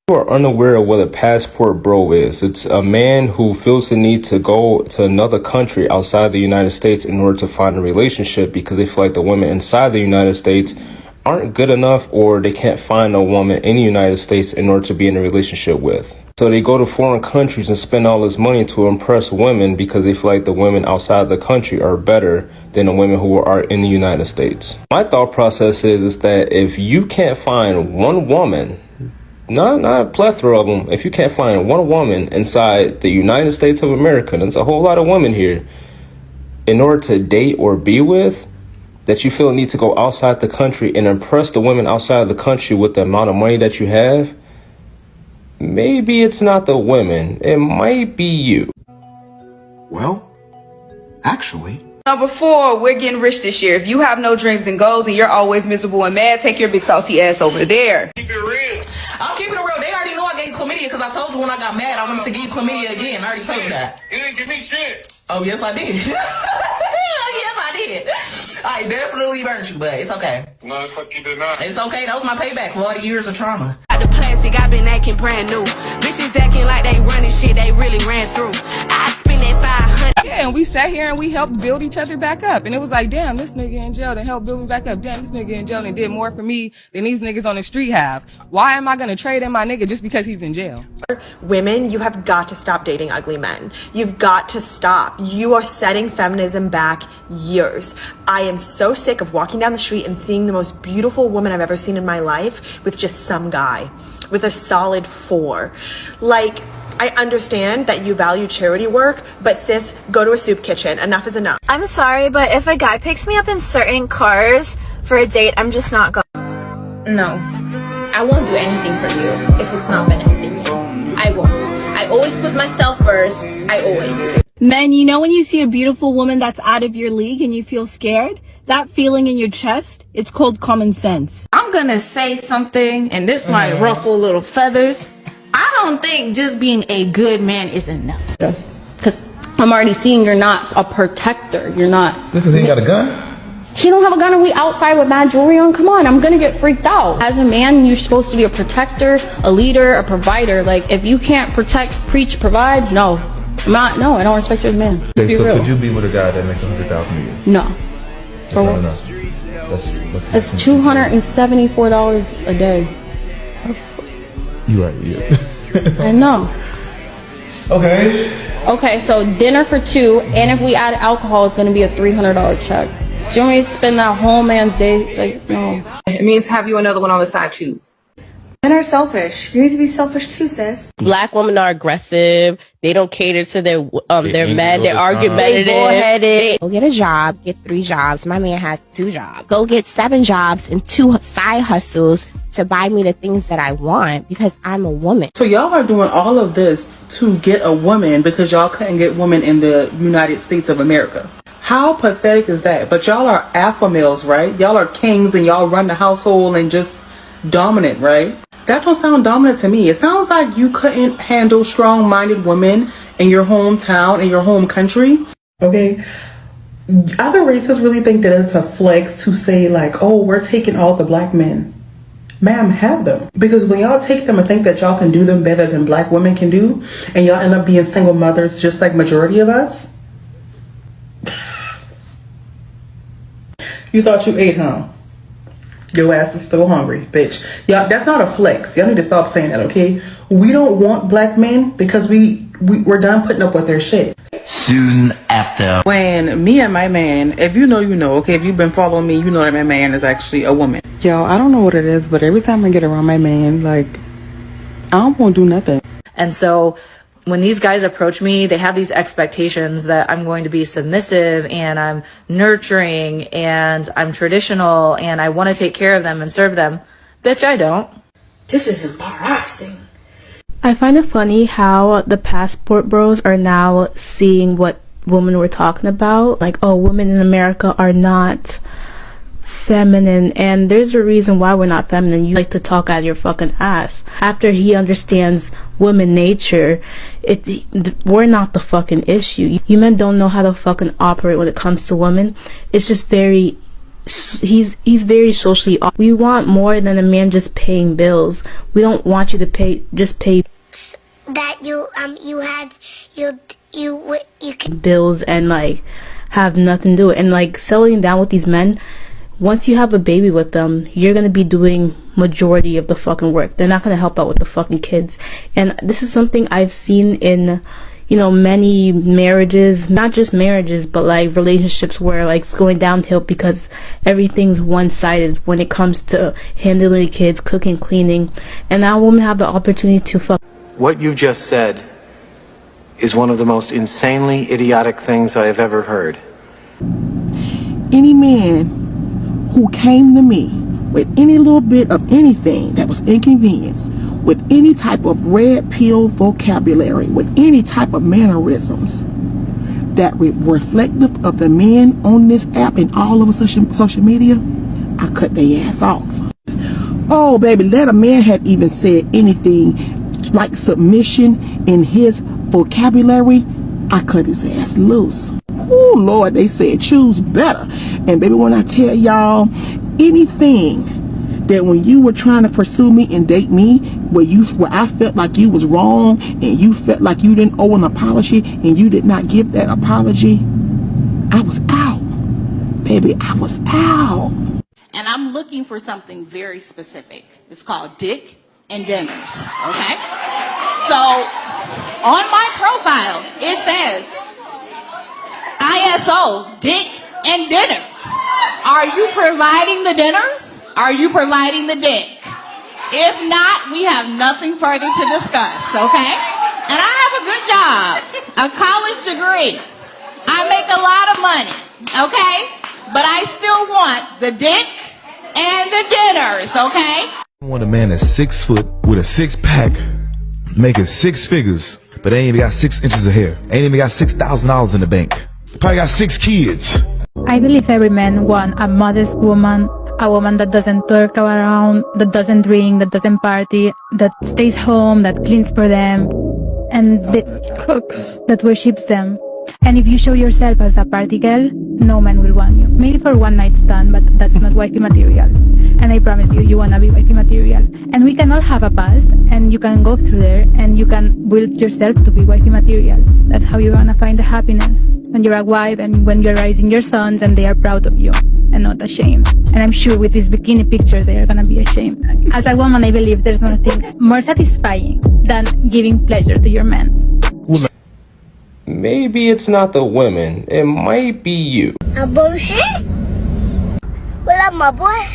You are unaware of what a passport bro is. It's a man who feels the need to go to another country outside the United States in order to find a relationship because they feel like the women inside the United States aren't good enough, or they can't find a woman in the United States in order to be in a relationship with. So they go to foreign countries and spend all this money to impress women because they feel like the women outside the country are better than the women who are in the United States. My thought process is that if you can't find one woman, not a plethora of them, if you can't find one woman inside the United States of America, and there's a whole lot of women here, in order to date or be with, that you feel a need to go outside the country and impress the women outside of the country with the amount of money that you have, maybe it's not the women, it might be you. Well, actually. Number 4, we're getting rich this year. If you have no dreams and goals and you're always miserable and mad, take your big salty ass over there. Keep it real. I'm keeping it real. They already know I gave you chlamydia because I told you when I got mad I wanted to give you chlamydia again. I already told you that. You didn't give me shit. Oh, yes, I did. Yes, I did. I definitely burnt you, but it's okay. No, fuck you did not. It's okay. That was my payback for all the years of trauma. The plastic, I've been acting brand new. Bitches acting like they running shit they really ran through. I spend that 500. Yeah, and we sat here and we helped build each other back up. And it was like, damn, this nigga in jail and helped build me back up. Damn, this nigga in jail and did more for me than these niggas on the street have. Why am I going to trade in my nigga just because he's in jail? Women, you have got to stop dating ugly men. You've got to stop. You are setting feminism back years. I am so sick of walking down the street and seeing the most beautiful woman I've ever seen in my life with just some guy with a solid 4. Like, I understand that you value charity work, but sis, go to a soup kitchen. Enough is enough. I'm sorry, but if a guy picks me up in certain cars for a date, I'm just not going. No, I won't do anything for you if it's not benefiting you. I won't. I always put myself first. I always do. Men, you know when you see a beautiful woman that's out of your league and you feel scared? That feeling in your chest, it's called common sense. I'm gonna say something, and this might ruffle little feathers. I don't think just being a good man is enough. Yes, because I'm already seeing you're not a protector. You're not. This because he ain't got a gun? He don't have a gun and we outside with bad jewelry on. Come on, I'm gonna get freaked out. As a man, you're supposed to be a protector, a leader, a provider. Like, if you can't protect, preach, provide, no. I don't respect you as a man. Okay, so real. Could you be with a guy that makes $100,000 a year? No. For what? That's $274 a day. You right, yeah. I know. Okay, so dinner for 2, and if we add alcohol, it's gonna be a $300 check. Do you want me to spend that whole man's day? Like, no. It means have you another one on the side too. Men are selfish. You need to be selfish too, sis. Black women are aggressive. They don't cater to their men. They're argumentative. Bullheaded. Go get a job. Get 3 jobs. My man has 2 jobs. Go get 7 jobs and 2 side hustles to buy me the things that I want because I'm a woman. So y'all are doing all of this to get a woman because y'all couldn't get women in the United States of America. How pathetic is that? But y'all are alpha males, right? Y'all are kings and y'all run the household and just dominant, right? That don't sound dominant to me. It sounds like you couldn't handle strong-minded women in your hometown, in your home country. Okay? Other races really think that it's a flex to say like, oh, we're taking all the black men. Ma'am, have them. Because when y'all take them and think that y'all can do them better than black women can do, and y'all end up being single mothers just like majority of us, you thought you ate, huh? Your ass is still hungry, bitch. Y'all, that's not a flex. Y'all need to stop saying that, okay? We don't want black men because we're done putting up with their shit. Soon after. When me and my man, if you know, you know, okay? If you've been following me, you know that my man is actually a woman. Yo, I don't know what it is, but every time I get around my man, like, I don't want to do nothing. And so when these guys approach me, they have these expectations that I'm going to be submissive and I'm nurturing and I'm traditional and I want to take care of them and serve them. Bitch, I don't. This is embarrassing. I find it funny how the passport bros are now seeing what women were talking about. Like, oh, women in America are not feminine, and there's a reason why we're not feminine. You like to talk out of your fucking ass. After he understands woman nature, we're not the fucking issue. You men don't know how to fucking operate when it comes to women. It's just very he's very socially awkward. We want more than a man just paying bills. We don't want you to pay that you can bills and like have nothing to do it. And like settling down with these men, once you have a baby with them, you're gonna be doing majority of the fucking work. They're not gonna help out with the fucking kids. And this is something I've seen in, you know, many marriages, not just marriages, but like relationships where like it's going downhill because everything's one-sided when it comes to handling kids, cooking, cleaning. And now women have the opportunity to fuck. What you just said is one of the most insanely idiotic things I have ever heard. Any man who came to me with any little bit of anything that was inconvenience, with any type of red pill vocabulary, with any type of mannerisms that were reflective of the men on this app and all over social media, I cut their ass off. Oh, baby, let a man have even said anything like submission in his vocabulary, I cut his ass loose. Oh, Lord, they said choose better. And baby, when I tell y'all anything that when you were trying to pursue me and date me, where I felt like you was wrong and you felt like you didn't owe an apology and you did not give that apology, I was out. Baby, I was out. And I'm looking for something very specific. It's called dick and dinners, okay? So on my profile, it says ISO, dick and dinners. Are you providing the dinners? Are you providing the dick? If not, we have nothing further to discuss, okay? And I have a good job, a college degree. I make a lot of money, okay? But I still want the dick and the dinners, okay? I want a man that's 6 foot with a 6-pack, making 6 figures, but ain't even got 6 inches of hair. Ain't even got $6,000 in the bank. Probably got 6 kids. I believe every man wants a modest woman, a woman that doesn't twerk around, that doesn't drink, that doesn't party, that stays home, that cleans for them, and that cooks, that worships them. And if you show yourself as a party girl, no man will want you. Maybe for one night stand, but that's not wifey material. And I promise you, you wanna be wifey material. And we can all have a past, and you can go through there, and you can build yourself to be wifey material. That's how you're gonna find the happiness. When you're a wife, and when you're raising your sons, and they are proud of you, and not ashamed. And I'm sure with these bikini pictures, they are gonna be ashamed. As a woman, I believe there's nothing more satisfying than giving pleasure to your man. Maybe it's not the women, it might be you. A bullshit? What up, my boy?